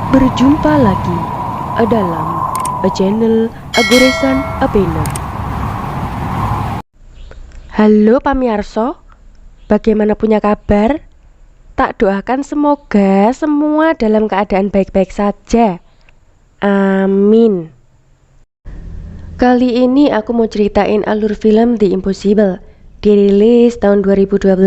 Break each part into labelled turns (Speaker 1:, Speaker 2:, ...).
Speaker 1: Berjumpa lagi dalam channel Goresan Apena. Halo pamirsa, bagaimana punya kabar? Tak doakan semoga semua dalam keadaan baik-baik saja. Amin. Kali ini aku mau ceritain alur film The Impossible, dirilis tahun 2012.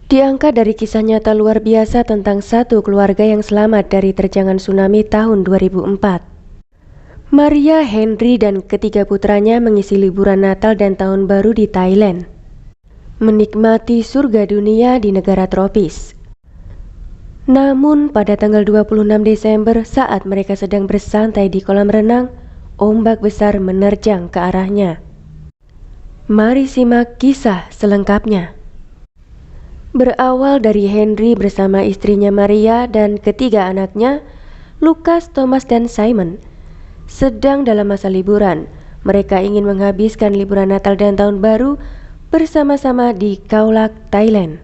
Speaker 1: Diangkat dari kisah nyata luar biasa tentang satu keluarga yang selamat dari terjangan tsunami tahun 2004. Maria, Henry, dan ketiga putranya mengisi liburan Natal dan Tahun Baru di Thailand, menikmati surga dunia di negara tropis. Namun pada tanggal 26 Desember saat mereka sedang bersantai di kolam renang, ombak besar menerjang ke arahnya. Mari simak kisah selengkapnya. Berawal dari Henry bersama istrinya Maria dan ketiga anaknya, Lucas, Thomas, dan Simon, sedang dalam masa liburan. Mereka ingin menghabiskan liburan Natal dan Tahun Baru bersama-sama di Khao Lak, Thailand.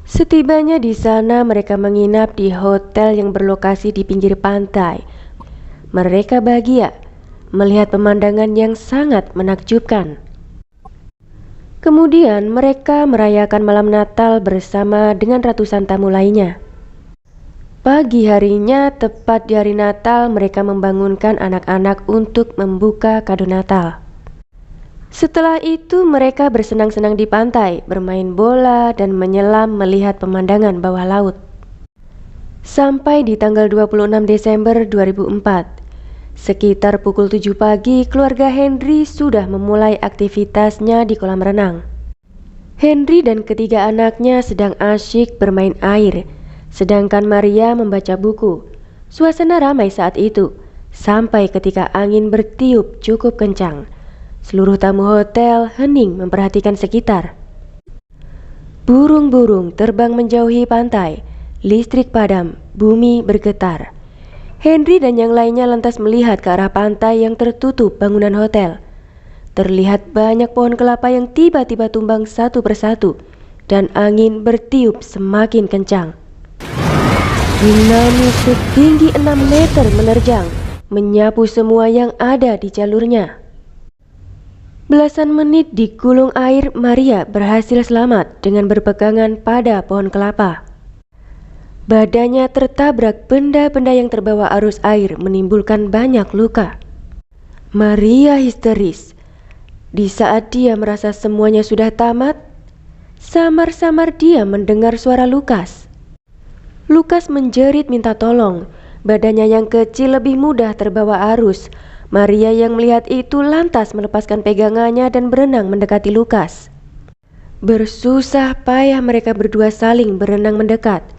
Speaker 1: Setibanya di sana, mereka menginap di hotel yang berlokasi di pinggir pantai. Mereka bahagia melihat pemandangan yang sangat menakjubkan. Kemudian mereka merayakan malam Natal bersama dengan ratusan tamu lainnya. Pagi harinya, tepat di hari Natal, mereka membangunkan anak-anak untuk membuka kado Natal. Setelah itu mereka bersenang-senang di pantai, bermain bola dan menyelam melihat pemandangan bawah laut. Sampai di tanggal 26 Desember 2004, sekitar pukul 7 pagi, keluarga Henry sudah memulai aktivitasnya di kolam renang. Henry dan ketiga anaknya sedang asyik bermain air, sedangkan Maria membaca buku. Suasana ramai saat itu, sampai ketika angin bertiup cukup kencang. Seluruh tamu hotel hening memperhatikan sekitar. Burung-burung terbang menjauhi pantai, listrik padam, bumi bergetar. Henry dan yang lainnya lantas melihat ke arah pantai yang tertutup bangunan hotel. Terlihat banyak pohon kelapa yang tiba-tiba tumbang satu persatu, dan angin bertiup semakin kencang. Tsunami setinggi 6 meter menerjang, menyapu semua yang ada di jalurnya. Belasan menit di gulung air, Maria berhasil selamat dengan berpegangan pada pohon kelapa. Badannya tertabrak benda-benda yang terbawa arus air, menimbulkan banyak luka. Maria histeris. Di saat dia merasa semuanya sudah tamat, samar-samar dia mendengar suara Lucas. Lucas menjerit minta tolong. Badannya yang kecil lebih mudah terbawa arus. Maria yang melihat itu lantas melepaskan pegangannya dan berenang mendekati Lucas. Bersusah payah mereka berdua saling berenang mendekat.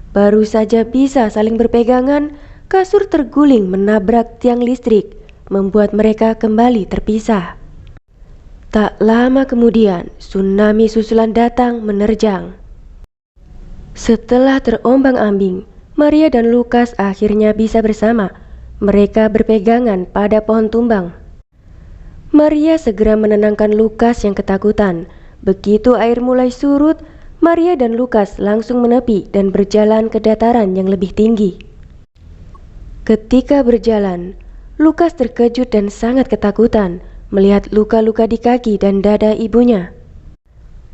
Speaker 1: Baru saja bisa saling berpegangan, kasur terguling menabrak tiang listrik, membuat mereka kembali terpisah. Tak lama kemudian, tsunami susulan datang menerjang. Setelah terombang-ambing, Maria dan Lucas akhirnya bisa bersama. Mereka berpegangan pada pohon tumbang. Maria segera menenangkan Lucas yang ketakutan. Begitu air mulai surut, Maria dan Lucas langsung menepi dan berjalan ke dataran yang lebih tinggi. Ketika berjalan, Lucas terkejut dan sangat ketakutan melihat luka-luka di kaki dan dada ibunya.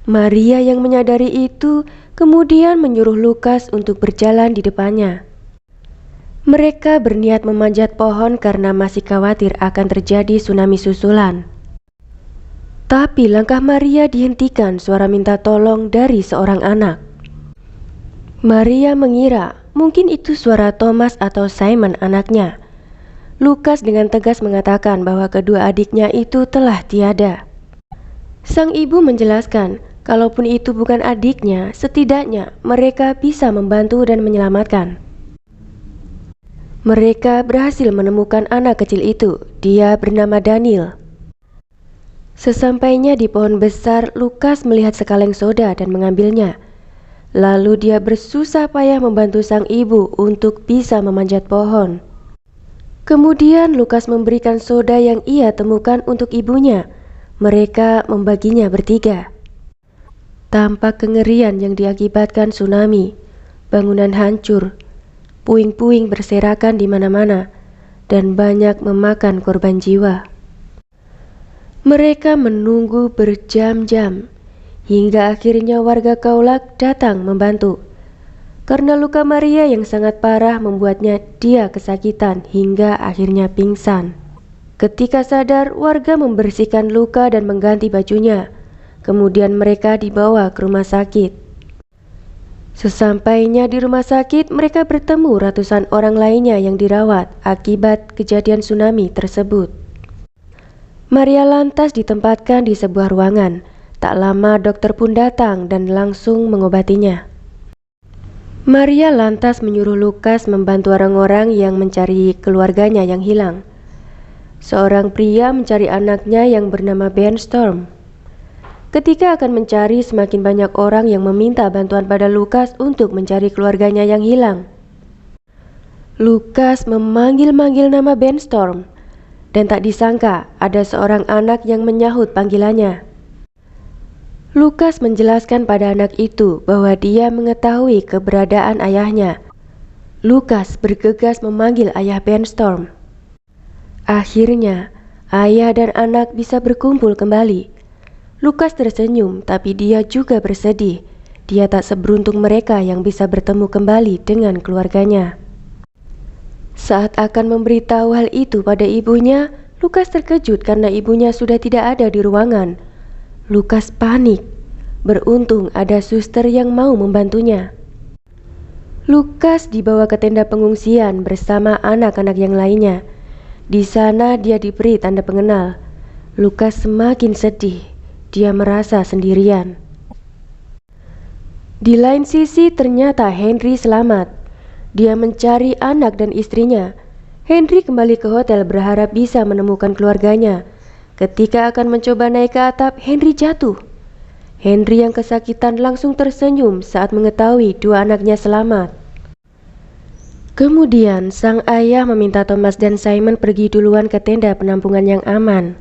Speaker 1: Maria yang menyadari itu kemudian menyuruh Lucas untuk berjalan di depannya. Mereka berniat memanjat pohon karena masih khawatir akan terjadi tsunami susulan. Tapi langkah Maria dihentikan suara minta tolong dari seorang anak. Maria mengira mungkin itu suara Thomas atau Simon anaknya. Lucas dengan tegas mengatakan bahwa kedua adiknya itu telah tiada. Sang ibu menjelaskan, kalaupun itu bukan adiknya, setidaknya mereka bisa membantu dan menyelamatkan. Mereka berhasil menemukan anak kecil itu. Dia bernama Daniel. Sesampainya di pohon besar, Lucas melihat sekaleng soda dan mengambilnya. Lalu dia bersusah payah membantu sang ibu untuk bisa memanjat pohon. Kemudian Lucas memberikan soda yang ia temukan untuk ibunya. Mereka membaginya bertiga. Tampak kengerian yang diakibatkan tsunami. Bangunan hancur. puing-puing berserakan di mana-mana, dan banyak memakan korban jiwa. Mereka menunggu berjam-jam, hingga akhirnya warga Kaulak datang membantu. Karena luka Maria yang sangat parah membuatnya dia kesakitan hingga akhirnya pingsan. Ketika sadar, warga membersihkan luka dan mengganti bajunya. Kemudian mereka dibawa ke rumah sakit. Sesampainya di rumah sakit, mereka bertemu ratusan orang lainnya yang dirawat akibat kejadian tsunami tersebut. Maria lantas ditempatkan di sebuah ruangan. Tak lama dokter pun datang dan langsung mengobatinya. Maria lantas menyuruh Lukas membantu orang-orang yang mencari keluarganya yang hilang. Seorang pria mencari anaknya yang bernama Ben Storm. Ketika akan mencari, semakin banyak orang yang meminta bantuan pada Lukas untuk mencari keluarganya yang hilang. Lukas memanggil-manggil nama Ben Storm, dan tak disangka ada seorang anak yang menyahut panggilannya. Lukas menjelaskan pada anak itu bahwa dia mengetahui keberadaan ayahnya. Lukas bergegas memanggil ayah Ben Storm. Akhirnya, ayah dan anak bisa berkumpul kembali. Lukas tersenyum, tapi dia juga bersedih. Dia tak seberuntung mereka yang bisa bertemu kembali dengan keluarganya. Saat akan memberitahu hal itu pada ibunya, Lukas terkejut karena ibunya sudah tidak ada di ruangan. Lukas panik. Beruntung ada suster yang mau membantunya. Lukas dibawa ke tenda pengungsian bersama anak-anak yang lainnya. Di sana dia diberi tanda pengenal. Lukas semakin sedih. Dia merasa sendirian. Di lain sisi ternyata Henry selamat. Dia mencari anak dan istrinya. Henry kembali ke hotel berharap bisa menemukan keluarganya. Ketika akan mencoba naik ke atap, Henry jatuh. Henry yang kesakitan langsung tersenyum saat mengetahui dua anaknya selamat. Kemudian sang ayah meminta Thomas dan Simon pergi duluan ke tenda penampungan yang aman.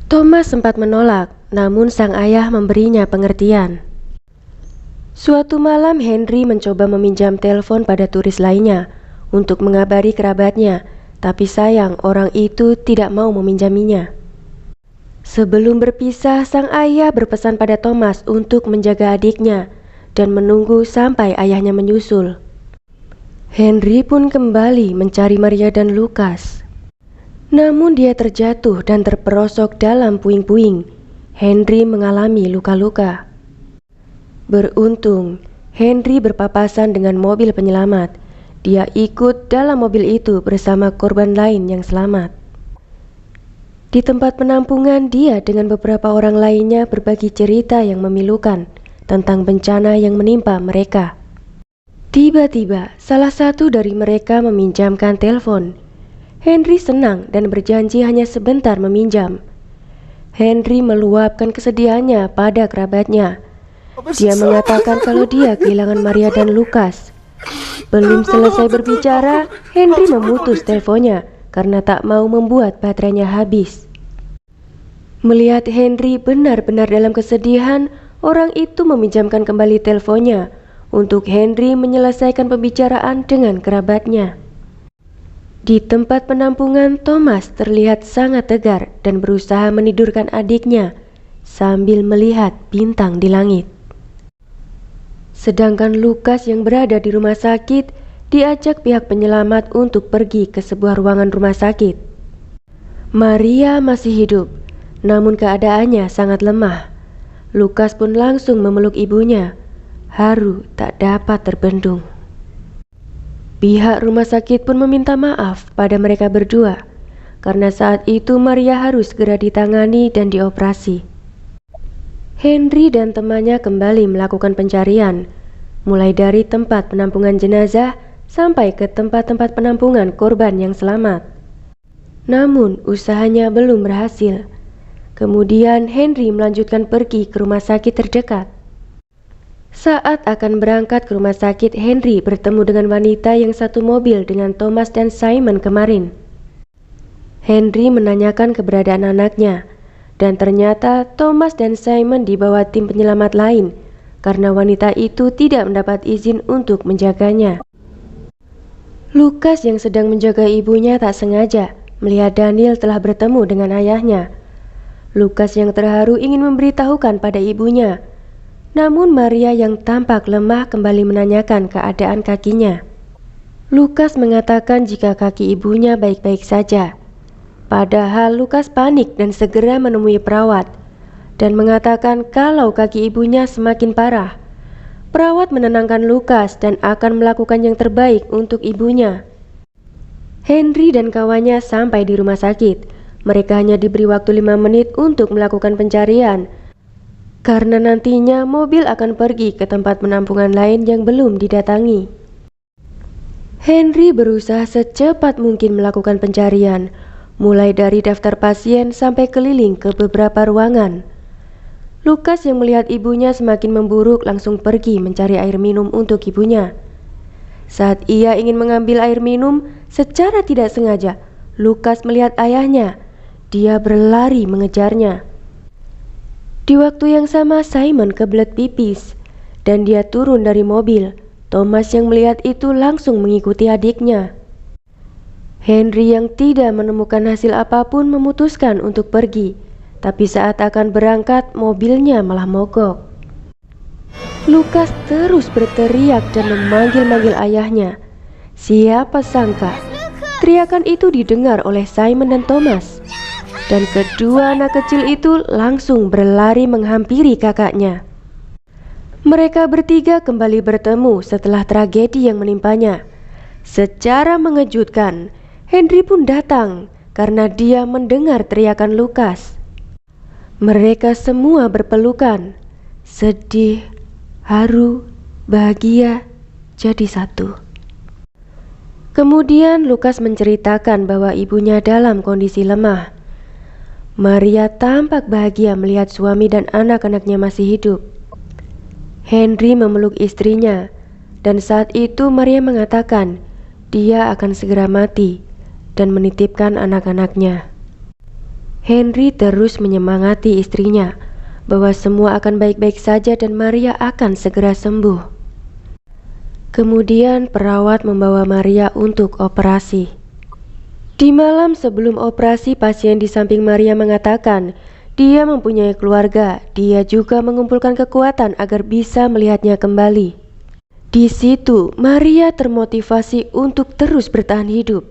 Speaker 1: Thomas sempat menolak, namun sang ayah memberinya pengertian. Suatu malam Henry mencoba meminjam telepon pada turis lainnya untuk mengabari kerabatnya, tapi sayang orang itu tidak mau meminjaminya. Sebelum berpisah, sang ayah berpesan pada Thomas untuk menjaga adiknya dan menunggu sampai ayahnya menyusul. Henry pun kembali mencari Maria dan Lukas. Namun dia terjatuh dan terperosok dalam puing-puing. Henry mengalami luka-luka. Beruntung, Henry berpapasan dengan mobil penyelamat. Dia ikut dalam mobil itu bersama korban lain yang selamat. Di tempat penampungan, dia dengan beberapa orang lainnya berbagi cerita yang memilukan tentang bencana yang menimpa mereka. Tiba-tiba, salah satu dari mereka meminjamkan telepon. Henry senang dan berjanji hanya sebentar meminjam. Henry meluapkan kesedihannya pada kerabatnya. Dia mengatakan kalau dia kehilangan Maria dan Lukas. Belum selesai berbicara, Henry memutus teleponnya karena tak mau membuat baterainya habis. Melihat Henry benar-benar dalam kesedihan, orang itu meminjamkan kembali teleponnya untuk Henry menyelesaikan pembicaraan dengan kerabatnya. Di tempat penampungan, Thomas terlihat sangat tegar dan berusaha menidurkan adiknya sambil melihat bintang di langit. Sedangkan Lukas yang berada di rumah sakit diajak pihak penyelamat untuk pergi ke sebuah ruangan rumah sakit. Maria masih hidup, namun keadaannya sangat lemah. Lukas pun langsung memeluk ibunya. Haru tak dapat terbendung. Pihak rumah sakit pun meminta maaf pada mereka berdua, karena saat itu Maria harus segera ditangani dan dioperasi. Henry dan temannya kembali melakukan pencarian, mulai dari tempat penampungan jenazah sampai ke tempat-tempat penampungan korban yang selamat. Namun usahanya belum berhasil. Kemudian Henry melanjutkan pergi ke rumah sakit terdekat. Saat akan berangkat ke rumah sakit, Henry bertemu dengan wanita yang satu mobil dengan Thomas dan Simon kemarin. Henry menanyakan keberadaan anaknya, dan ternyata Thomas dan Simon dibawa tim penyelamat lain karena wanita itu tidak mendapat izin untuk menjaganya. Lukas yang sedang menjaga ibunya tak sengaja melihat Daniel telah bertemu dengan ayahnya. Lukas yang terharu ingin memberitahukan pada ibunya, namun Maria yang tampak lemah kembali menanyakan keadaan kakinya. Lukas mengatakan jika kaki ibunya baik-baik saja. Padahal Lukas panik dan segera menemui perawat dan mengatakan kalau kaki ibunya semakin parah. Perawat menenangkan Lukas dan akan melakukan yang terbaik untuk ibunya. Henry dan kawannya sampai di rumah sakit. Mereka hanya diberi waktu 5 menit untuk melakukan pencarian, karena nantinya mobil akan pergi ke tempat penampungan lain yang belum didatangi. Henry berusaha secepat mungkin melakukan pencarian, mulai dari daftar pasien sampai keliling ke beberapa ruangan. Lukas yang melihat ibunya semakin memburuk langsung pergi mencari air minum untuk ibunya. Saat ia ingin mengambil air minum, secara tidak sengaja Lukas melihat ayahnya. Dia berlari mengejarnya. Di waktu yang sama Simon kebelet pipis dan dia turun dari mobil. Thomas yang melihat itu langsung mengikuti adiknya. Henry yang tidak menemukan hasil apapun memutuskan untuk pergi, tapi saat akan berangkat mobilnya malah mogok. Lukas terus berteriak dan memanggil-manggil ayahnya. Siapa sangka teriakan itu didengar oleh Simon dan Thomas, dan kedua anak kecil itu langsung berlari menghampiri kakaknya. Mereka bertiga kembali bertemu setelah tragedi yang menimpanya. Secara mengejutkan, Henry pun datang karena dia mendengar teriakan Lukas. Mereka semua berpelukan, sedih, haru, bahagia, jadi satu. Kemudian Lukas menceritakan bahwa ibunya dalam kondisi lemah. Maria tampak bahagia melihat suami dan anak-anaknya masih hidup. Henry memeluk istrinya, dan saat itu Maria mengatakan dia akan segera mati dan menitipkan anak-anaknya. Henry terus menyemangati istrinya bahwa semua akan baik-baik saja dan Maria akan segera sembuh. Kemudian perawat membawa Maria untuk operasi. Di malam sebelum operasi, pasien di samping Maria mengatakan dia mempunyai keluarga. Dia juga mengumpulkan kekuatan agar bisa melihatnya kembali. Di situ Maria termotivasi untuk terus bertahan hidup.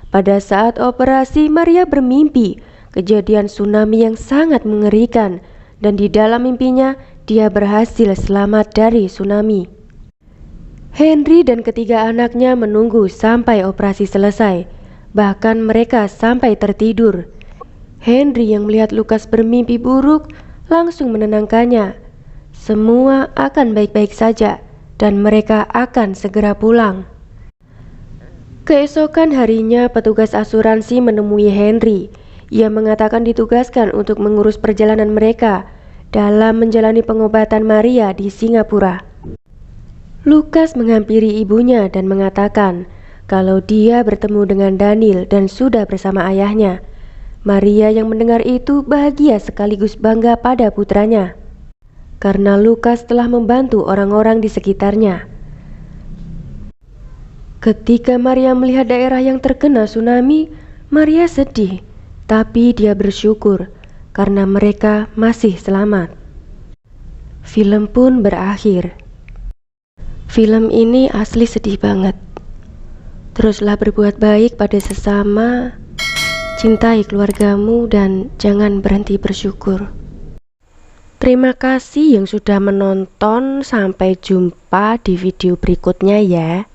Speaker 1: Pada saat operasi, Maria bermimpi kejadian tsunami yang sangat mengerikan, dan di dalam mimpinya dia berhasil selamat dari tsunami. Henry dan ketiga anaknya menunggu sampai operasi selesai. Bahkan mereka sampai tertidur. Henry yang melihat Lukas bermimpi buruk langsung menenangkannya. Semua akan baik-baik saja dan mereka akan segera pulang. Keesokan harinya petugas asuransi menemui Henry. Ia mengatakan ditugaskan untuk mengurus perjalanan mereka dalam menjalani pengobatan Maria di Singapura. Lukas menghampiri ibunya dan mengatakan kalau dia bertemu dengan Daniel dan sudah bersama ayahnya. Maria yang mendengar itu bahagia sekaligus bangga pada putranya, karena Lukas telah membantu orang-orang di sekitarnya. Ketika Maria melihat daerah yang terkena tsunami, Maria sedih, tapi dia bersyukur karena mereka masih selamat. Film pun berakhir. Film ini asli sedih banget. Teruslah berbuat baik pada sesama, cintai keluargamu, dan jangan berhenti bersyukur. Terima kasih yang sudah menonton. Sampai jumpa di video berikutnya ya.